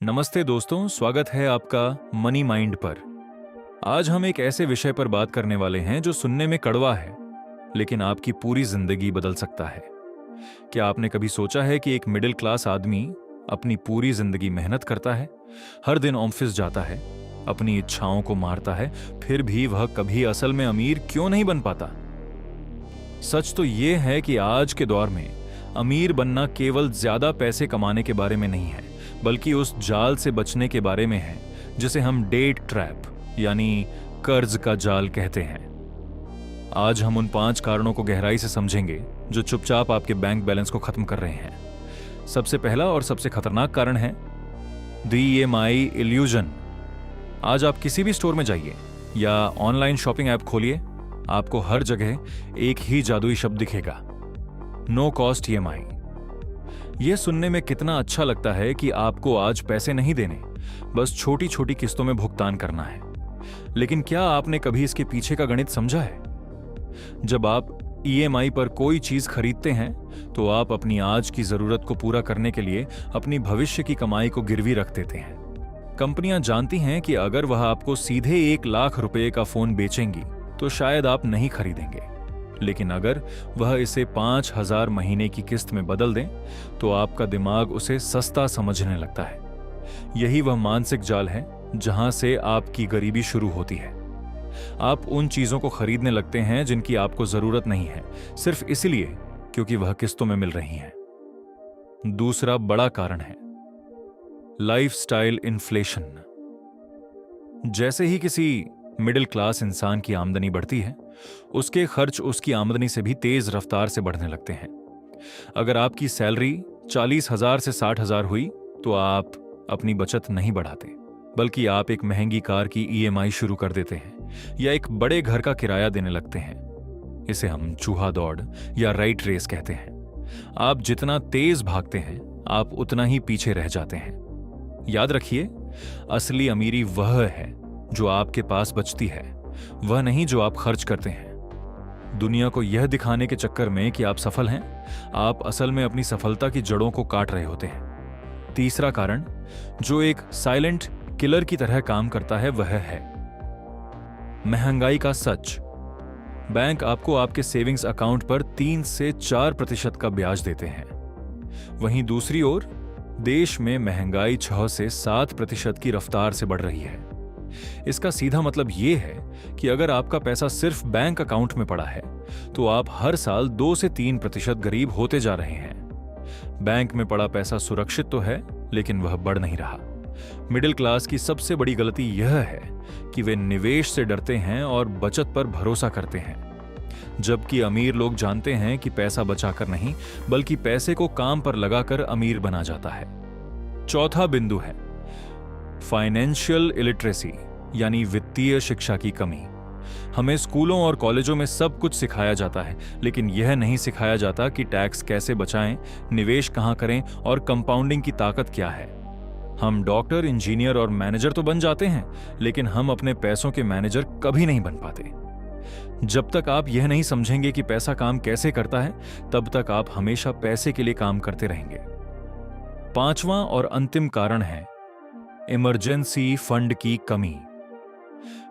नमस्ते दोस्तों, स्वागत है आपका मनी माइंड पर। आज हम एक ऐसे विषय पर बात करने वाले हैं जो सुनने में कड़वा है, लेकिन आपकी पूरी जिंदगी बदल सकता है। क्या आपने कभी सोचा है कि एक मिडिल क्लास आदमी अपनी पूरी जिंदगी मेहनत करता है, हर दिन ऑफिस जाता है, अपनी इच्छाओं को मारता है, फिर भी वह कभी असल में अमीर क्यों नहीं बन पाता? सच तो यह है कि आज के दौर में अमीर बनना केवल ज्यादा पैसे कमाने के बारे में नहीं है, बल्कि उस जाल से बचने के बारे में है जिसे हम डेट ट्रैप यानी कर्ज का जाल कहते हैं। आज हम उन 5 कारणों को गहराई से समझेंगे जो चुपचाप आपके बैंक बैलेंस को खत्म कर रहे हैं। सबसे पहला और सबसे खतरनाक कारण है द ईएमआई इल्यूजन। आज आप किसी भी स्टोर में जाइए या ऑनलाइन शॉपिंग ऐप खोलिए, आपको हर जगह एक ही जादुई शब्द दिखेगा, नो कॉस्ट ईएमआई। यह सुनने में कितना अच्छा लगता है कि आपको आज पैसे नहीं देने, बस छोटी छोटी किस्तों में भुगतान करना है। लेकिन क्या आपने कभी इसके पीछे का गणित समझा है? जब आप ईएमआई पर कोई चीज खरीदते हैं तो आप अपनी आज की जरूरत को पूरा करने के लिए अपनी भविष्य की कमाई को गिरवी रख देते हैं। कंपनियां जानती हैं कि अगर वह आपको सीधे 1 लाख रुपए का फोन बेचेंगी तो शायद आप नहीं खरीदेंगे, लेकिन अगर वह इसे 5,000 महीने की किस्त में बदल दें तो आपका दिमाग उसे सस्ता समझने लगता है। यही वह मानसिक जाल है जहां से आपकी गरीबी शुरू होती है। आप उन चीजों को खरीदने लगते हैं जिनकी आपको जरूरत नहीं है, सिर्फ इसलिए क्योंकि वह किस्तों में मिल रही हैं। दूसरा बड़ा कारण है लाइफस्टाइल इन्फ्लेशन। जैसे ही किसी मिडिल क्लास इंसान की आमदनी बढ़ती है, उसके खर्च उसकी आमदनी से भी तेज रफ्तार से बढ़ने लगते हैं। अगर आपकी सैलरी 40,000 से 60,000 हुई तो आप अपनी बचत नहीं बढ़ाते, बल्कि आप एक महंगी कार की ईएमआई शुरू कर देते हैं या एक बड़े घर का किराया देने लगते हैं। इसे हम चूहा दौड़ या राइट रेस कहते हैं। आप जितना तेज भागते हैं, आप उतना ही पीछे रह जाते हैं। याद रखिए, असली अमीरी वह है जो आपके पास बचती है, वह नहीं जो आप खर्च करते हैं। दुनिया को यह दिखाने के चक्कर में कि आप सफल हैं, आप असल में अपनी सफलता की जड़ों को काट रहे होते हैं। तीसरा कारण जो एक साइलेंट किलर की तरह काम करता है वह है महंगाई का सच। बैंक आपको आपके सेविंग्स अकाउंट पर 3 से 4% का ब्याज देते हैं। वहीं दूसरी ओर देश में महंगाई 6 से 7% की रफ्तार से बढ़ रही है। इसका सीधा मतलब यह है कि अगर आपका पैसा सिर्फ बैंक अकाउंट में पड़ा है तो आप हर साल 2 से 3% गरीब होते जा रहे हैं। बैंक में पड़ा पैसा सुरक्षित तो है, लेकिन वह बढ़ नहीं रहा। मिडिल क्लास की सबसे बड़ी गलती यह है कि वे निवेश से डरते हैं और बचत पर भरोसा करते हैं, जबकि अमीर लोग जानते हैं कि पैसा बचाकर नहीं, बल्कि पैसे को काम पर लगाकर अमीर बना जाता है। चौथा बिंदु है फाइनेंशियल इलिटरेसी यानी वित्तीय शिक्षा की कमी। हमें स्कूलों और कॉलेजों में सब कुछ सिखाया जाता है, लेकिन यह नहीं सिखाया जाता कि टैक्स कैसे बचाएं, निवेश कहां करें और कंपाउंडिंग की ताकत क्या है। हम डॉक्टर, इंजीनियर और मैनेजर तो बन जाते हैं, लेकिन हम अपने पैसों के मैनेजर कभी नहीं बन पाते। जब तक आप यह नहीं समझेंगे कि पैसा काम कैसे करता है, तब तक आप हमेशा पैसे के लिए काम करते रहेंगे। 5वां और अंतिम कारण है इमरजेंसी फंड की कमी।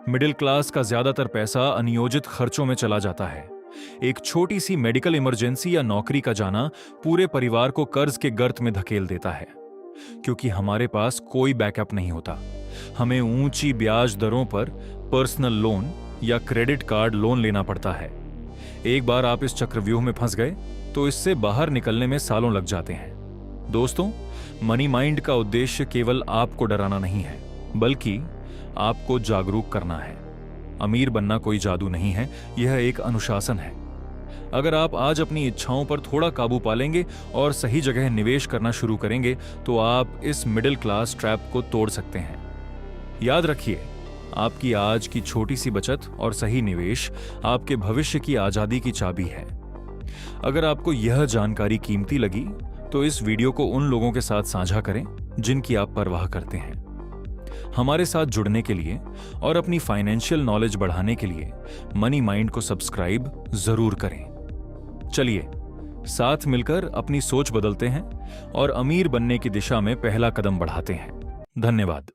मिडिल क्लास का ज्यादातर पैसा अनियोजित खर्चों में चला जाता है। एक छोटी सी मेडिकल इमरजेंसी या नौकरी का जाना पूरे परिवार को कर्ज के गर्त में धकेल देता है, क्योंकि हमारे पास कोई बैकअप नहीं होता। हमें ऊंची ब्याज दरों पर पर्सनल लोन या क्रेडिट कार्ड लोन लेना पड़ता है। एक बार आप इस चक्रव्यूह में फंस गए तो इससे बाहर निकलने में सालों लग जाते हैं। दोस्तों, मनी माइंड का उद्देश्य केवल आपको डराना नहीं है, बल्कि आपको जागरूक करना है। अमीर बनना कोई जादू नहीं है, यह एक अनुशासन है। अगर आप आज अपनी इच्छाओं पर थोड़ा काबू पालेंगे और सही जगह निवेश करना शुरू करेंगे तो आप इस मिडिल क्लास ट्रैप को तोड़ सकते हैं। याद रखिए, आपकी आज की छोटी सी बचत और सही निवेश आपके भविष्य की आजादी की चाबी है। अगर आपको यह जानकारी कीमती लगी तो इस वीडियो को उन लोगों के साथ साझा करें जिनकी आप परवाह करते हैं। हमारे साथ जुड़ने के लिए और अपनी फाइनेंशियल नॉलेज बढ़ाने के लिए मनी माइंड को सब्सक्राइब जरूर करें। चलिए साथ मिलकर अपनी सोच बदलते हैं और अमीर बनने की दिशा में पहला कदम बढ़ाते हैं। धन्यवाद।